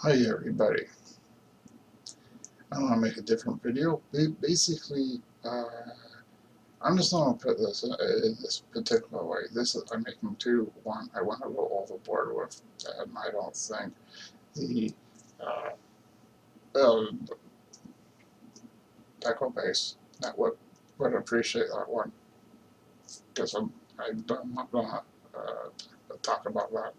Hi everybody. I want to make a different video. Basically, I'm just going to put this in this particular way. This is, I'm making two. One, I want to go overboard with, and I don't think the uh, Deco base network would appreciate that one, because I'm not going to talk about that.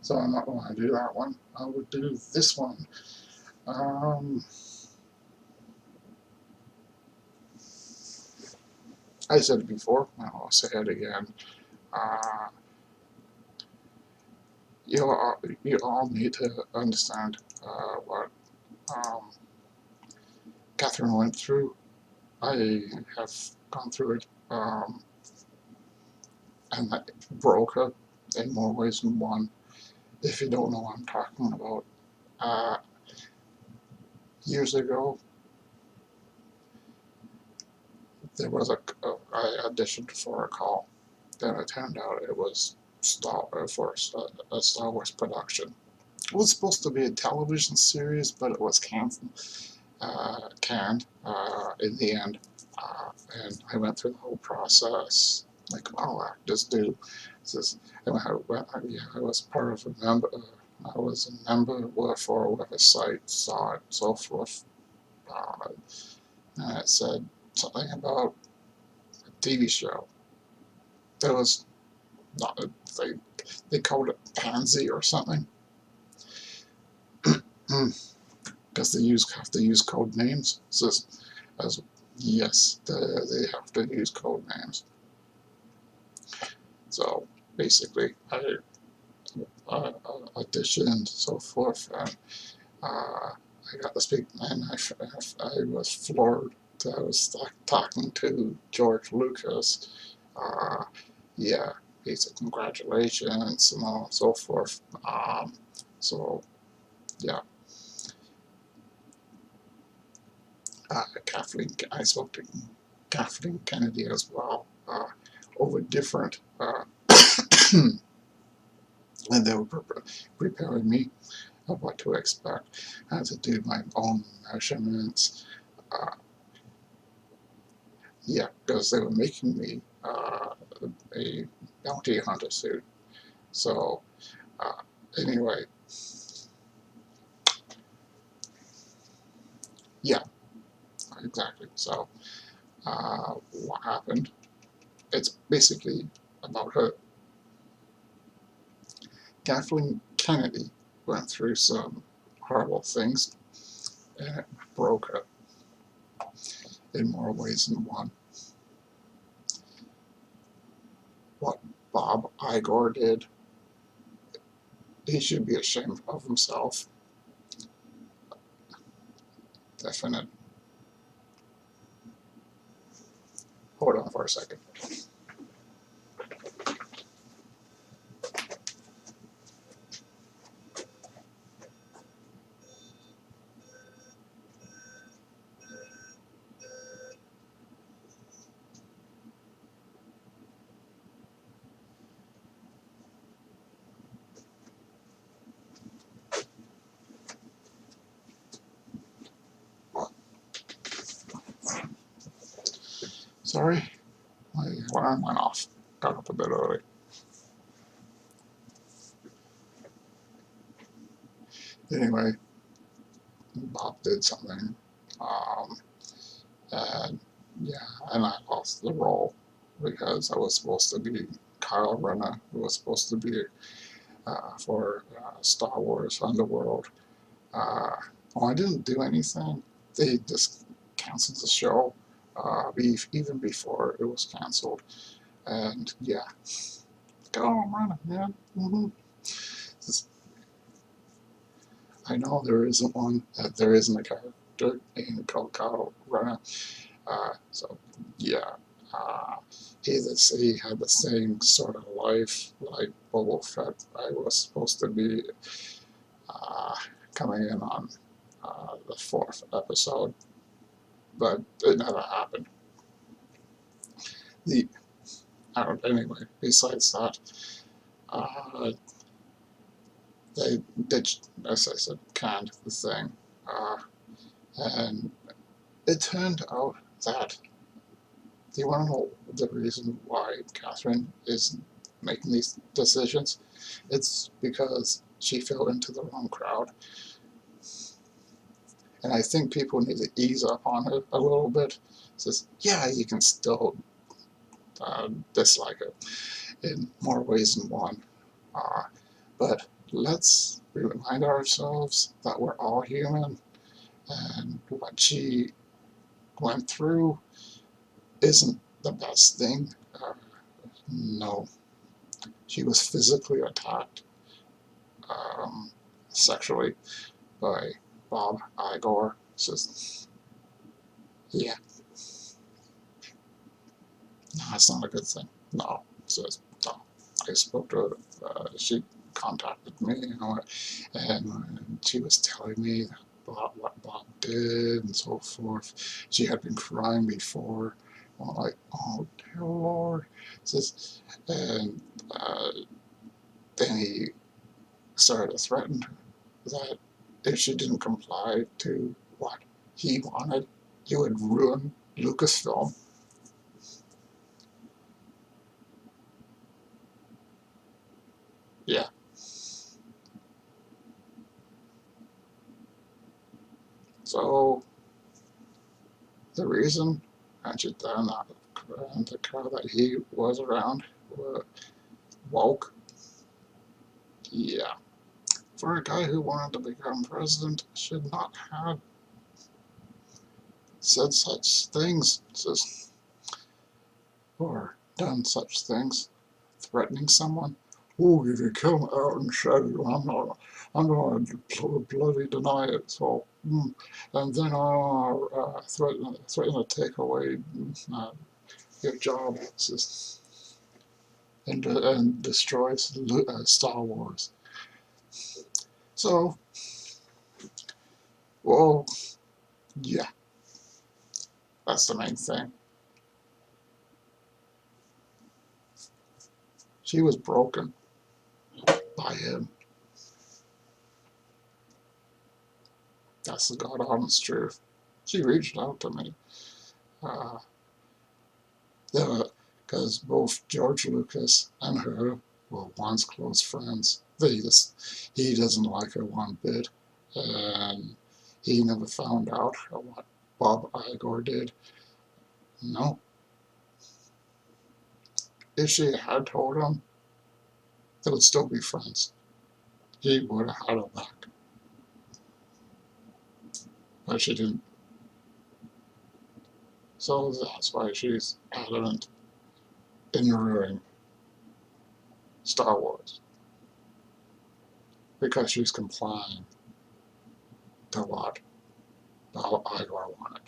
So I'm not going to do that one. I would do this one. I said it before, I'll say it again. Uh, you all need to understand what um, Catherine went through. I have gone through it, and I broke her in more ways than one. If you don't know what I'm talking about, uh, years ago, there was I auditioned for a call. Then it turned out it was for a Star Wars production. It was supposed to be a television series, but it was canned in the end. And I went through the whole process, like all actors do. And I was part of a member. I was a member for a website, saw it, so forth. And it said something about a TV show. There was not they called it Pansy or something. Because they have to use code names. As yes, they have to use code names. So basically, I auditioned, so forth, and I got to speak, and I was floored that I was talking to George Lucas. Uh, yeah, he said congratulations and all and so forth. So yeah, I spoke to Kathleen Kennedy as well, over different, and they were preparing me of what to expect. I had to do my own measurements. Uh, yeah, because they were making me a bounty hunter suit. So uh, anyway, yeah, exactly. So what happened? It's basically about her. Kathleen Kennedy went through some horrible things, and it broke her in more ways than one. What Bob Igor did, he should be ashamed of himself. Definite. Hold on for a second. Sorry, my alarm went off. Got up a bit early. Anyway, Bob did something. Um, and yeah, and I lost the role because I was supposed to be Kyle Renner, who was supposed to be for Star Wars Underworld. Uh, well, I didn't do anything. They just canceled the show even before it was canceled. And yeah, go Renner, man. I know there isn't one. There isn't a character in called Kyle Renner. So yeah, uh, he had the same sort of life like Boba Fett. I was supposed to be uh, coming in on the fourth episode, but it never happened. The Anyway, besides that, uh, they did, as I said, canned the thing. And it turned out that, do you want to know the reason why Catherine is making these decisions? It's because she fell into the wrong crowd. And I think people need to ease up on her a little bit. Says, yeah, you can still dislike it in more ways than one. Uh, but let's remind ourselves that we're all human, and what she went through isn't the best thing. No, she was physically attacked, um, sexually, by Bob Igor. Says, yeah, no, it's not a good thing. No, says, no. I spoke to her. She contacted me, and she was telling me what Bob did and so forth. She had been crying before. I'm like, oh dear Lord. Says, and then he started to threaten her that if she didn't comply to what he wanted, he would ruin Lucasfilm. Yeah. So the reason actually the crowd that he was around were woke. Yeah. For a guy who wanted to become president, should not have said such things, or done such things, threatening someone. Oh, if you come out and say I'm going to bloody deny it. So, and then I'll threaten to take away your job. It's just, and destroys Star Wars. So, well, yeah, that's the main thing. She was broken by him. That's the God honest truth. She reached out to me. Uh, because both George Lucas and her were once close friends. He doesn't like her one bit, and he never found out what Bob Igor did. No. If she had told him, they would still be friends. He would have had her back. But she didn't. So that's why she's adamant in ruining Star Wars. Because she's complying to what Bob Igor wanted.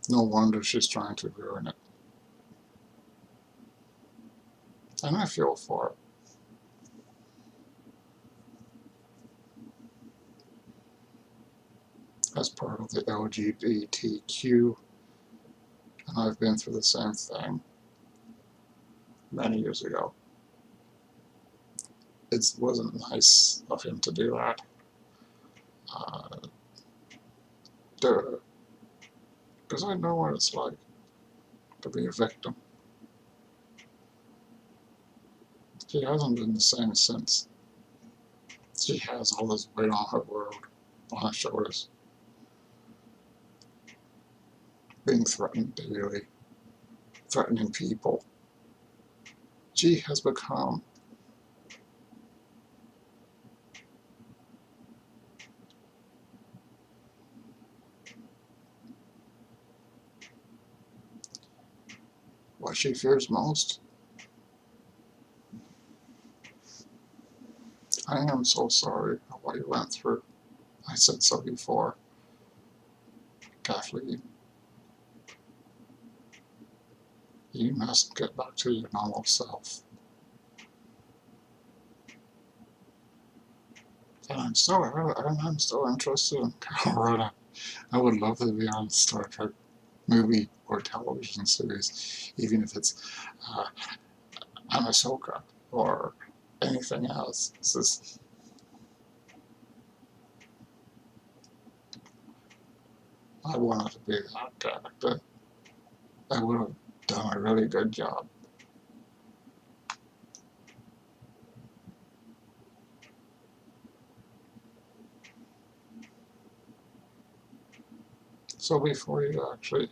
No wonder she's trying to ruin it. And I feel for it. As part of the LGBTQ, and I've been through the same thing many years ago. It wasn't nice of him to do that to her, because I know what it's like to be a victim. She hasn't been the same since. She has all this weight on her world, on her shoulders, being threatened daily, threatening people. She has become what she fears most. I am so sorry for what you went through. I said so before, Kathleen. You must get back to your normal self. And I'm still interested in Colorado. I would love to be on a Star Trek movie or television series, even if it's I'm Ahsoka or anything else. It's just, I wanted to be that character. I would have done a really good job. So before you actually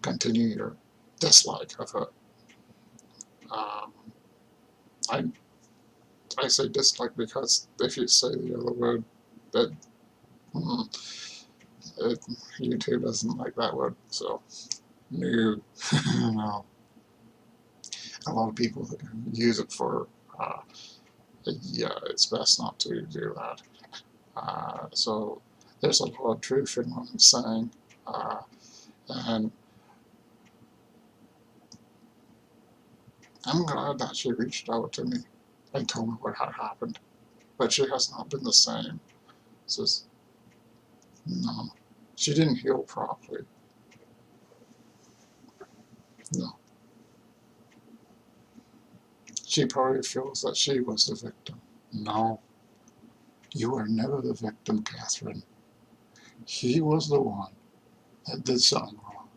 continue your dislike of it, um, I I say dislike because if you say the other word, that mm, it, YouTube doesn't like that word. So no, no. A lot of people use it for. Yeah, it's best not to do that. So there's a lot of truth in what I'm saying, and I'm glad that she reached out to me and told me what had happened. But she has not been the same. It's just, no, she didn't heal properly. No, she probably feels that she was the victim. No, you were never the victim, Catherine. He was the one that did something wrong.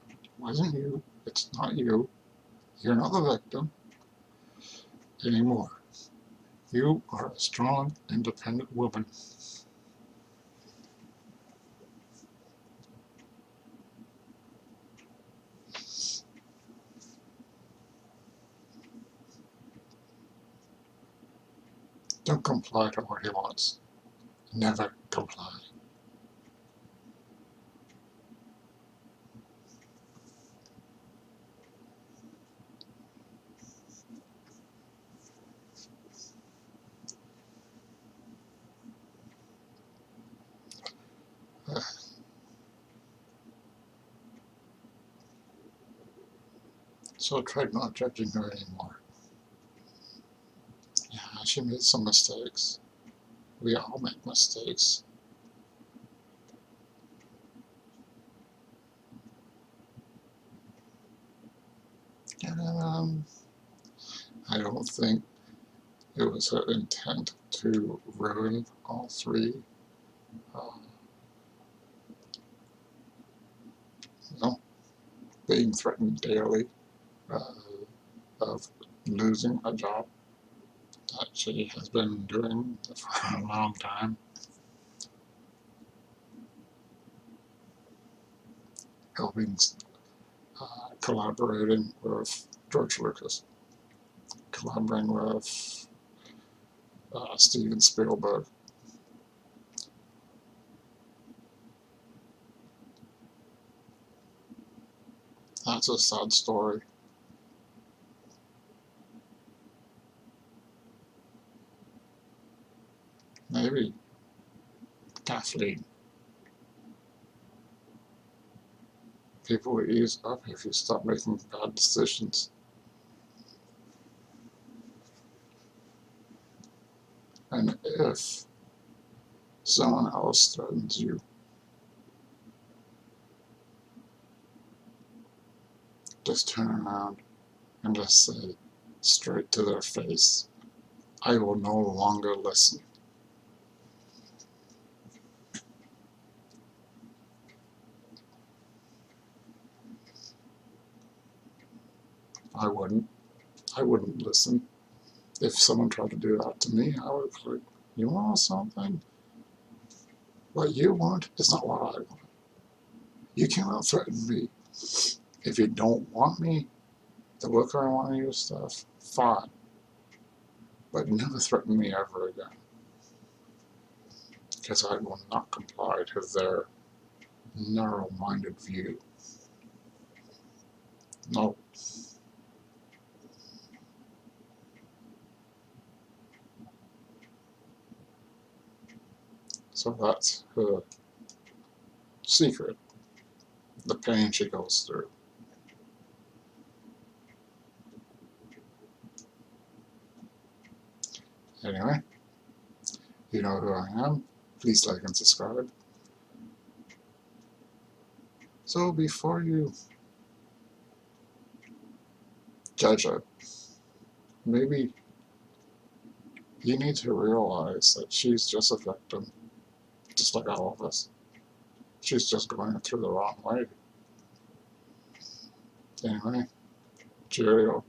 It wasn't you. It's not you. You're not the victim anymore. You are a strong, independent woman. Don't comply to what he wants. Never comply. Uh, so try not judging her anymore. Yeah, she made some mistakes. We all make mistakes. Um, I don't think it was her intent to ruin all three. Um, you know, being threatened daily uh, of losing a job that she has been doing for a long time, helping, collaborating with George Lucas, collaborating with Steven Spielberg. That's a sad story. Maybe Kathleen. People will ease up if you stop making bad decisions. And if someone else threatens you, just turn around and just say straight to their face, I will no longer listen. I wouldn't. I wouldn't listen. If someone tried to do that to me, I would be like, you want something? What you want is not what I want. You cannot threaten me. If you don't want me to look around on your stuff, fine. But never threaten me ever again. Because I will not comply to their narrow-minded view. No. So that's her secret, the pain she goes through. Anyway, you know who I am. Please like and subscribe. So before you judge it, maybe you need to realize that she's just a victim, just like all of us. She's just going through the wrong way. Anyway, cheerio.